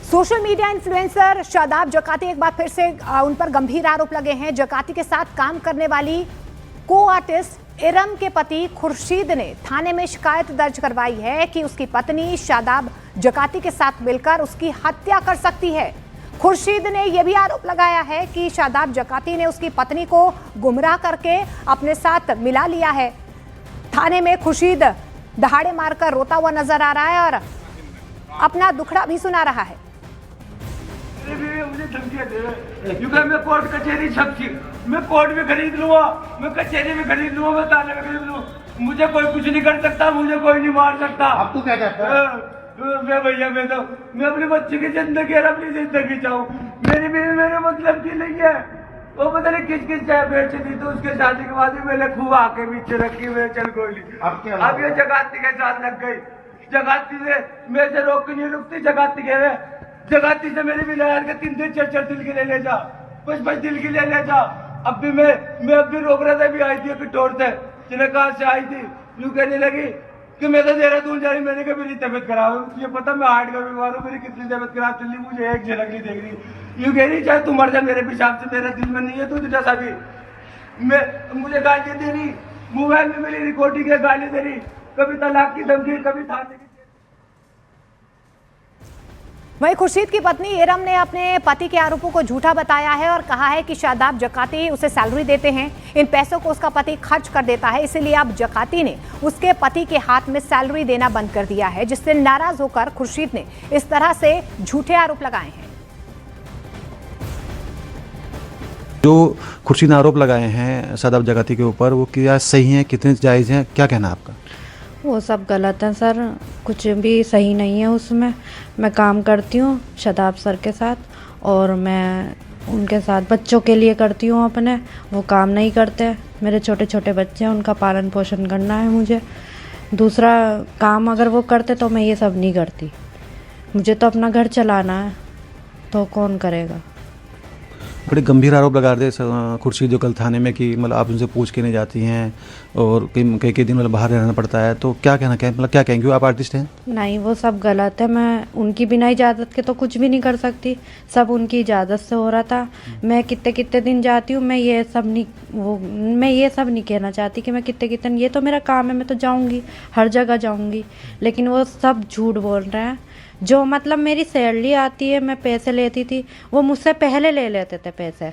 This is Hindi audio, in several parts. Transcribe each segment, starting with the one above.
सोशल मीडिया इन्फ्लुएंसर शादाब जकाती एक बार फिर से उन पर गंभीर आरोप लगे हैं। जकाती के साथ काम करने वाली को आर्टिस्ट इरम के पति खुर्शीद ने थाने में शिकायत दर्ज करवाई है कि उसकी पत्नी शादाब जकाती के साथ मिलकर उसकी हत्या कर सकती है। खुर्शीद ने यह भी आरोप लगाया है कि शादाब जकाती ने उसकी पत्नी को गुमराह करके अपने साथ मिला लिया है। थाने में खुर्शीद दहाड़े मारकर रोता हुआ नजर आ रहा है और अपना दुखड़ा भी सुना रहा है। मुझे धमकियां दे रहे हैं क्योंकि मैं कोर्ट कचहरी छपकी, मैं कोर्ट में खरीद लूंगा, मैं कचहरी में खरीद लूंगा, मैं थाने में खरीद लूंगा, मुझे कोई कुछ नहीं कर सकता, मुझे कोई नहीं मार सकता। अब तू क्या कहता है? मैं भैया मैं अपने बच्चे की जिंदगी और अपनी जिंदगी चाहूँ। मेरी बीवी मेरे मतलब की नहीं है, वो पता नहीं किस चाय बेच दी, तो उसके शादी के बाद ही मैंने खूब आके पीछे रखी, मैं चल कोई नहीं। अब ये जगाती के साथ लग गई, जगाती से मेरे से रोक नहीं रुकती, जगाती से मेरे भी यार के 3 4 दिल के ले जा, 5 दिल की ले जा। अब भी मैं अब भी रोक रहा था, भी आई थी पिटोर से, जिन्हें कहा से आई थी, यूं कहने लगी कि मैं तो देहरादून जा रही, मैंने कहा मेरी तबियत खराब है, तुझे पता मैं हार्ट का बीमार हूँ, मेरी कितनी तबियत खराब चल रही, मुझे एक झलक नहीं देख रही। यूं कह रही चाहे तू मर जा मेरे पेशाब से, मेरा दिल में नहीं है, तू तुझा सा भी मैं मुझे गाली दे रही, मोबाइल में मेरी रिकॉर्डिंग है, गाली दे रही, कभी तलाक की धमकी, कभी थाने की। वहीं खुर्शीद की पत्नी इरम ने अपने पति के आरोपों को झूठा बताया है और कहा है कि शादाब जकाती उसे सैलरी देते हैं, इन पैसों को उसका पति खर्च कर देता है, इसीलिए अब जकाती ने उसके पति के हाथ में सैलरी देना बंद कर दिया है, जिससे नाराज होकर खुर्शीद ने इस तरह से झूठे आरोप लगाए हैं। जो खुर्शीद ने आरोप लगाए हैं शादाब जकाती के ऊपर, वो क्या सही हैं, कितने जायज़ हैं, क्या कहना है आपका? वो सब गलत है सर, कुछ भी सही नहीं है उसमें। मैं काम करती हूँ शादाब सर के साथ और मैं उनके साथ बच्चों के लिए करती हूँ अपने, वो काम नहीं करते। मेरे छोटे छोटे बच्चे हैं, उनका पालन पोषण करना है मुझे। दूसरा काम अगर वो करते तो मैं ये सब नहीं करती, मुझे तो अपना घर चलाना है, तो कौन करेगा। बड़े गंभीर आरोप लगा रहे थे खुर्शीद जो कल थाने में कि मतलब आप उनसे पूछ के नहीं जाती हैं और कई दिन मतलब बाहर रहना पड़ता है, तो क्या कहना मतलब क्या कहेंगे, आप आर्टिस्ट हैं? नहीं, वो सब गलत है। मैं उनकी बिना इजाज़त के तो कुछ भी नहीं कर सकती, सब उनकी इजाज़त से हो रहा था। मैं कितने दिन जाती हूँ, मैं ये सब नहीं कहना चाहती कि मैं कितने, ये तो मेरा काम है, मैं तो जाऊँगी, हर जगह जाऊँगी, लेकिन वो सब झूठ बोल रहे हैं। जो मतलब मेरी सैलरी आती है, मैं पैसे लेती थी, वो मुझसे पहले ले लेते थे पैसे,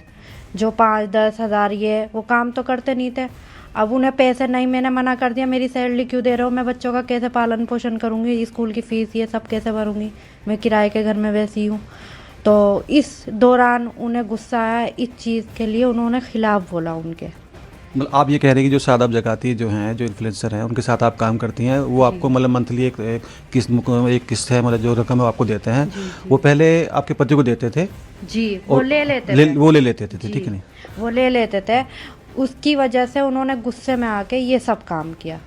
जो 5-10 हज़ार, ये वो काम तो करते नहीं थे। अब उन्हें पैसे नहीं, मैंने मना कर दिया, मेरी सैलरी क्यों दे रहे हो, मैं बच्चों का कैसे पालन पोषण करूँगी, स्कूल की फ़ीस ये सब कैसे भरूँगी, मैं किराए के घर में वैसी हूँ। तो इस दौरान उन्हें गुस्सा आया, इस चीज़ के लिए उन्होंने खिलाफ़ बोला उनके। मतलब आप ये कह रहे हैं कि जो शादाब जकाती जो हैं, जो इन्फ्लुएंसर हैं, उनके साथ आप काम करती हैं, वो आपको मतलब मंथली एक किस्त है, मतलब जो रकम है वो आपको देते हैं, वो पहले आपके पति को देते थे जी, वो ले लेते थे, ठीक है नहीं, वो ले लेते थे। उसकी वजह से उन्होंने गुस्से में आके ये सब काम किया।